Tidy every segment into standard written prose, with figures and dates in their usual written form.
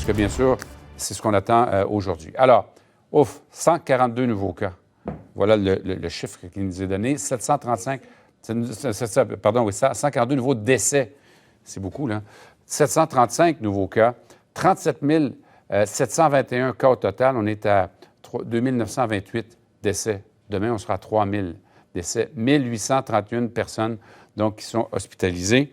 puisque bien sûr, c'est ce qu'on attend aujourd'hui. Alors, 142 nouveaux cas. Voilà le chiffre qui nous est donné. 142 nouveaux décès. C'est beaucoup, là. 735 nouveaux cas. 37 721 cas au total. On est à 2 928 décès. Demain, on sera à 3 000 décès. 1 831 personnes donc, qui sont hospitalisées.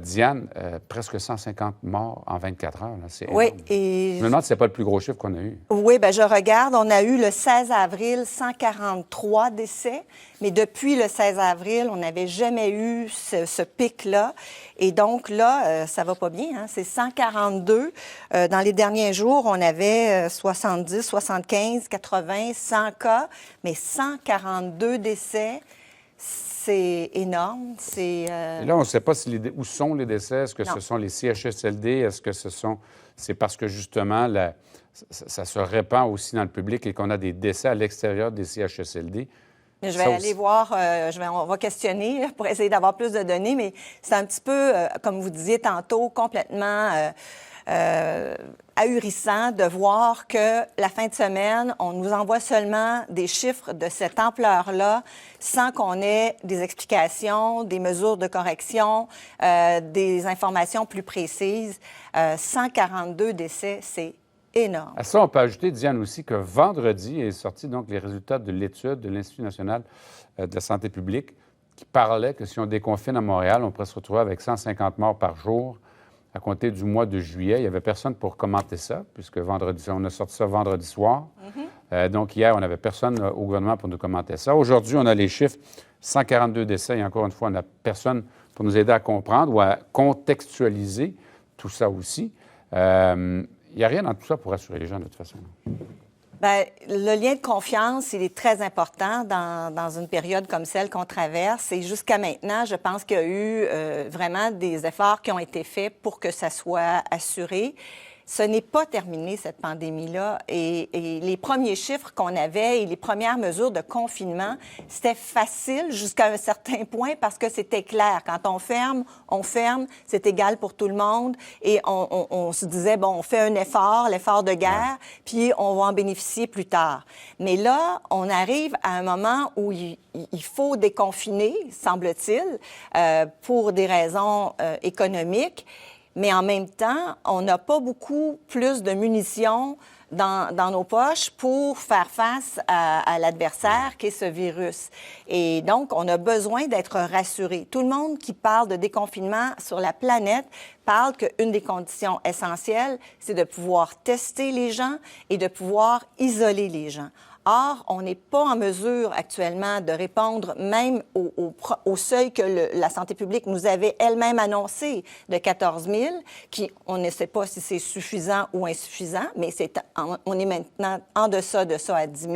Diane, presque 150 morts en 24 heures. Là. C'est énorme. Oui, et... Je me demande si ce n'est pas le plus gros chiffre qu'on a eu. Oui, bien, je regarde. On a eu le 16 avril 143 décès, mais depuis le 16 avril, on n'avait jamais eu ce pic-là. Et donc là, ça va pas bien. Hein? C'est 142. Dans les derniers jours, on avait 70, 75, 80, 100 cas, mais 142 décès. C'est énorme. Et là, on ne sait pas où sont les décès. Est-ce que ce sont les CHSLD? Est-ce que c'est parce que, justement, ça se répand aussi dans le public et qu'on a des décès à l'extérieur des CHSLD? Je vais aller voir, on va questionner pour essayer d'avoir plus de données, mais c'est un petit peu, comme vous disiez tantôt, complètement ahurissant de voir que la fin de semaine, on nous envoie seulement des chiffres de cette ampleur-là sans qu'on ait des explications, des mesures de correction, des informations plus précises. 142 décès, c'est énorme. À ça, on peut ajouter, Diane, aussi que vendredi est sorti donc les résultats de l'étude de l'Institut national de la santé publique qui parlait que si on déconfine à Montréal, on pourrait se retrouver avec 150 morts par jour à compter du mois de juillet. Il n'y avait personne pour commenter ça, puisque on a sorti ça vendredi soir. Donc, hier, on n'avait personne au gouvernement pour nous commenter ça. Aujourd'hui, on a les chiffres, 142 décès, et encore une fois, on n'a personne pour nous aider à comprendre ou à contextualiser tout ça aussi. Il n'y a rien dans tout ça pour rassurer les gens, de toute façon. Bien, le lien de confiance, il est très important dans une période comme celle qu'on traverse. Et jusqu'à maintenant, je pense qu'il y a eu vraiment des efforts qui ont été faits pour que ça soit assuré. Ce n'est pas terminé, cette pandémie-là. Et les premiers chiffres qu'on avait et les premières mesures de confinement, c'était facile jusqu'à un certain point parce que c'était clair. Quand on ferme, c'est égal pour tout le monde. Et on se disait, bon, on fait un effort, l'effort de guerre, puis on va en bénéficier plus tard. Mais là, on arrive à un moment où il faut déconfiner, semble-t-il, pour des raisons économiques. Mais en même temps, on n'a pas beaucoup plus de munitions dans nos poches pour faire face à l'adversaire qu'est ce virus. Et donc, on a besoin d'être rassuré. Tout le monde qui parle de déconfinement sur la planète parle qu'une des conditions essentielles, c'est de pouvoir tester les gens et de pouvoir isoler les gens. Or, on n'est pas en mesure actuellement de répondre même au seuil que la santé publique nous avait elle-même annoncé de 14 000, on ne sait pas si c'est suffisant ou insuffisant, mais on est maintenant en deçà de ça à 10 000,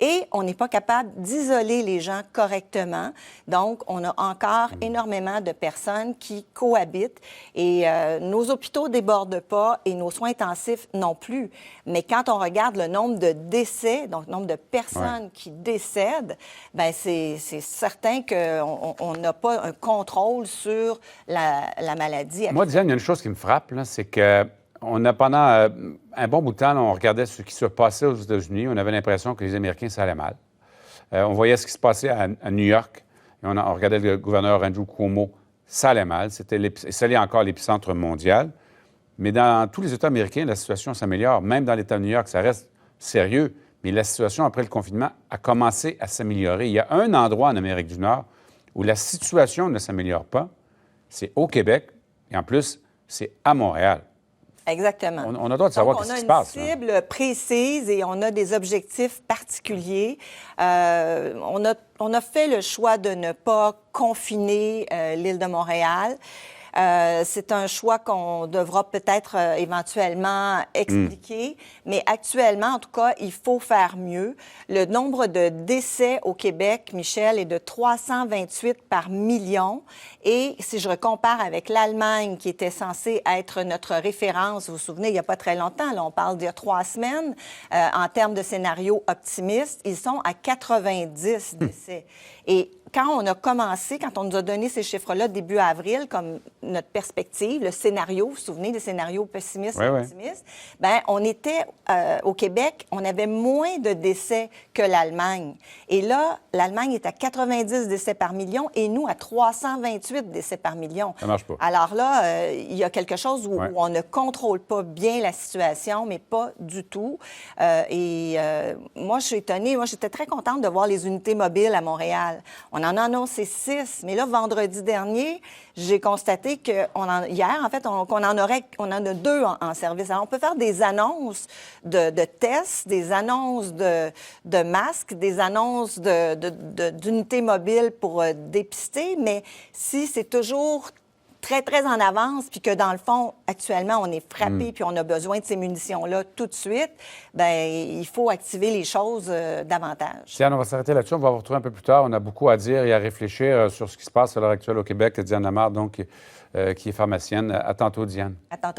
et on n'est pas capable d'isoler les gens correctement. Donc, on a encore énormément de personnes qui cohabitent, et nos hôpitaux débordent pas, et nos soins intensifs non plus. Mais quand on regarde le nombre de décès, donc le nombre de personnes qui décèdent, bien, c'est certain qu'on n'a pas un contrôle sur la maladie. Moi, Diane, il y a une chose qui me frappe, c'est que pendant un bon bout de temps, là, on regardait ce qui se passait aux États-Unis. On avait l'impression que les Américains, ça allait mal. On voyait ce qui se passait à New York. Et on regardait le gouverneur Andrew Cuomo. Ça allait mal. Ça allait encore l'épicentre mondial. Mais dans tous les États américains, la situation s'améliore. Même dans l'État de New York, ça reste sérieux. Mais la situation après le confinement a commencé à s'améliorer. Il y a un endroit en Amérique du Nord où la situation ne s'améliore pas. C'est au Québec. Et en plus, c'est à Montréal. Exactement. On a le droit de savoir ce qui se passe. On a une cible précise et on a des objectifs particuliers. On a fait le choix de ne pas confiner l'île de Montréal. C'est un choix qu'on devra peut-être éventuellement expliquer, mais actuellement, en tout cas, il faut faire mieux. Le nombre de décès au Québec, Michel, est de 328 par million. Et si je compare avec l'Allemagne, qui était censée être notre référence, vous vous souvenez, il n'y a pas très longtemps, là, on parle d'il y a 3 semaines, en termes de scénario optimiste, ils sont à 90 décès. Et quand on a commencé, quand on nous a donné ces chiffres-là début avril comme notre perspective, le scénario, vous vous souvenez des scénarios pessimistes et optimistes, bien, on était au Québec, on avait moins de décès que l'Allemagne. Et là, l'Allemagne est à 90 décès par million et nous à 328 décès par million. Ça marche pas. Alors là, il y a quelque chose où on ne contrôle pas bien la situation, mais pas du tout. Moi, je suis étonnée. Moi, j'étais très contente de voir les unités mobiles à Montréal. On en a annoncé 6, mais là, vendredi dernier, j'ai constaté hier, en fait, on en a 2 en service. Alors, on peut faire des annonces de tests, des annonces de masques, des annonces d'unités mobiles pour dépister, mais si c'est toujours très, très en avance, puis que dans le fond, actuellement, on est frappé, puis on a besoin de ces munitions-là tout de suite, bien, il faut activer les choses davantage. Diane, on va s'arrêter là-dessus. On va vous retrouver un peu plus tard. On a beaucoup à dire et à réfléchir sur ce qui se passe à l'heure actuelle au Québec. Diane Lamarre, donc, qui est pharmacienne. À tantôt, Diane. À tantôt.